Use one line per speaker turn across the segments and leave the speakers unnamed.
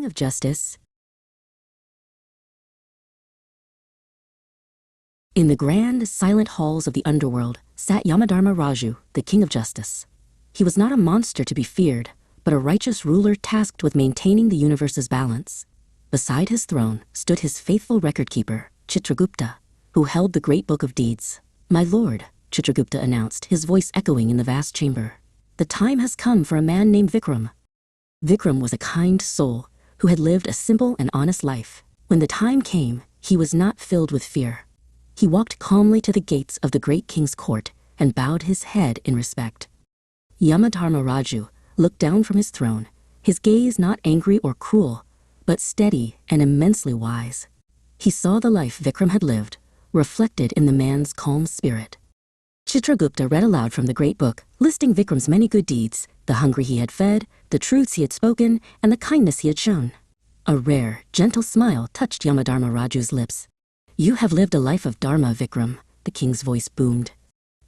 of justice. In the grand, silent halls of the underworld sat Yamadharma Raju, the king of justice. He was not a monster to be feared, but a righteous ruler tasked with maintaining the universe's balance. Beside his throne stood his faithful record-keeper, Chitragupta, who held the great book of deeds. "My lord," Chitragupta announced, his voice echoing in the vast chamber, "the time has come for a man named Vikram." Vikram was a kind soul who had lived a simple and honest life. When the time came, he was not filled with fear. He walked calmly to the gates of the great king's court and bowed his head in respect. Yamadharma Raju looked down from his throne, his gaze not angry or cruel, but steady and immensely wise. He saw the life Vikram had lived, reflected in the man's calm spirit. Chitragupta read aloud from the great book, listing Vikram's many good deeds, the hungry he had fed, the truths he had spoken, and the kindness he had shown. A rare, gentle smile touched Yamadharma Raju's lips. "You have lived a life of dharma, Vikram," the king's voice boomed.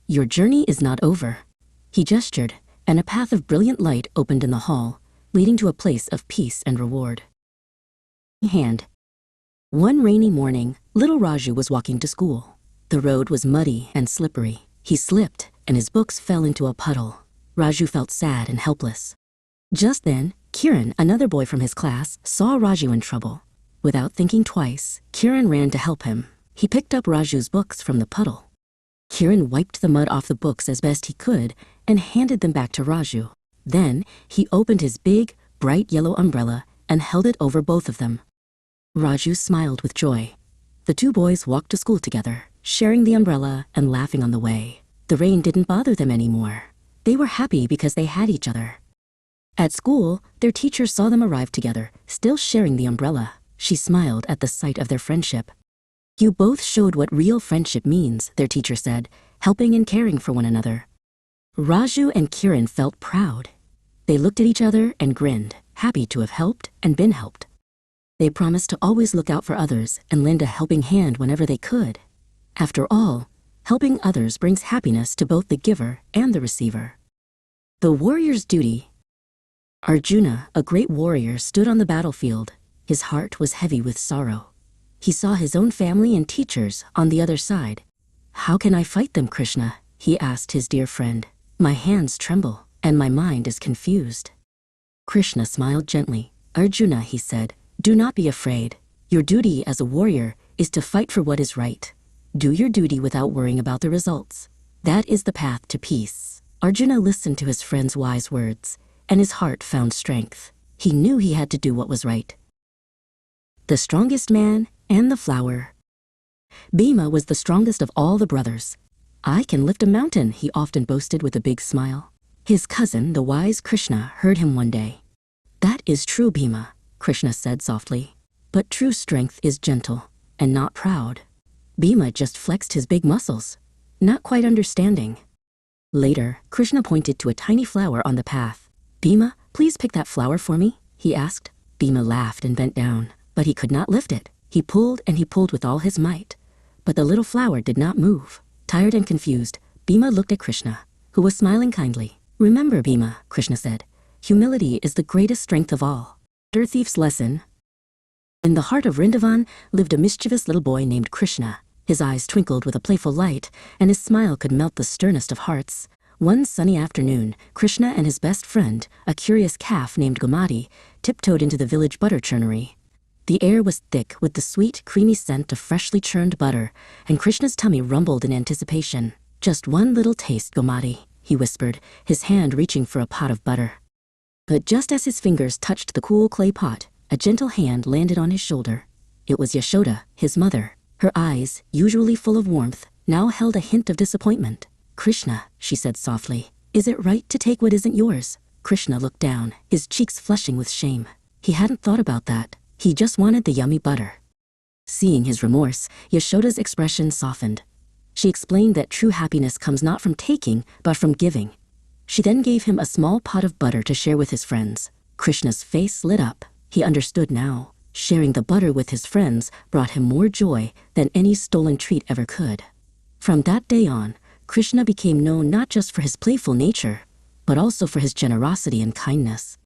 "Your journey is not over." He gestured, and a path of brilliant light opened in the hall, leading to a place of peace and reward. One rainy morning, little Raju was walking to school. The road was muddy and slippery. He slipped, and his books fell into a puddle. Raju felt sad and helpless. Just then, Kiran, another boy from his class, saw Raju in trouble. Without thinking twice, Kiran ran to help him. He picked up Raju's books from the puddle. Kiran wiped the mud off the books as best he could and handed them back to Raju. Then, he opened his big, bright yellow umbrella and held it over both of them. Raju smiled with joy. The two boys walked to school together, sharing the umbrella and laughing on the way. The rain didn't bother them anymore. They were happy because they had each other. At school, their teacher saw them arrive together, still sharing the umbrella. She smiled at the sight of their friendship. "You both showed what real friendship means," their teacher said, "helping and caring for one another." Raju and Kiran felt proud. They looked at each other and grinned, happy to have helped and been helped. They promised to always look out for others and lend a helping hand whenever they could. After all, helping others brings happiness to both the giver and the receiver. The warrior's duty. Arjuna, a great warrior, stood on the battlefield. His heart was heavy with sorrow. He saw his own family and teachers on the other side. "How can I fight them, Krishna?" he asked his dear friend. "My hands tremble, and my mind is confused." Krishna smiled gently. "Arjuna," he said, "do not be afraid. Your duty as a warrior is to fight for what is right. Do your duty without worrying about the results. That is the path to peace." Arjuna listened to his friend's wise words, and his heart found strength. He knew he had to do what was right. The strongest man and the flower. Bhima was the strongest of all the brothers. "I can lift a mountain," he often boasted with a big smile. His cousin, the wise Krishna, heard him one day. "That is true, Bhima," Krishna said softly. "But true strength is gentle and not proud." Bhima just flexed his big muscles, not quite understanding. Later, Krishna pointed to a tiny flower on the path. "Bhima, please pick that flower for me," he asked. Bhima laughed and bent down, but he could not lift it. He pulled and he pulled with all his might, but the little flower did not move. Tired and confused, Bhima looked at Krishna, who was smiling kindly. "Remember, Bhima," Krishna said, "humility is the greatest strength of all." Dirt thief's lesson. In the heart of Vrindavan lived a mischievous little boy named Krishna. His eyes twinkled with a playful light, and his smile could melt the sternest of hearts. One sunny afternoon, Krishna and his best friend, a curious calf named Gomati, tiptoed into the village butter churnery. The air was thick with the sweet, creamy scent of freshly churned butter, and Krishna's tummy rumbled in anticipation. "Just one little taste, Gomati," he whispered, his hand reaching for a pot of butter. But just as his fingers touched the cool clay pot, a gentle hand landed on his shoulder. It was Yashoda, his mother. Her eyes, usually full of warmth, now held a hint of disappointment. "Krishna," she said softly, "is it right to take what isn't yours?" Krishna looked down, his cheeks flushing with shame. He hadn't thought about that. He just wanted the yummy butter. Seeing his remorse, Yashoda's expression softened. She explained that true happiness comes not from taking, but from giving. She then gave him a small pot of butter to share with his friends. Krishna's face lit up. He understood now. Sharing the butter with his friends brought him more joy than any stolen treat ever could. From that day on, Krishna became known not just for his playful nature, but also for his generosity and kindness.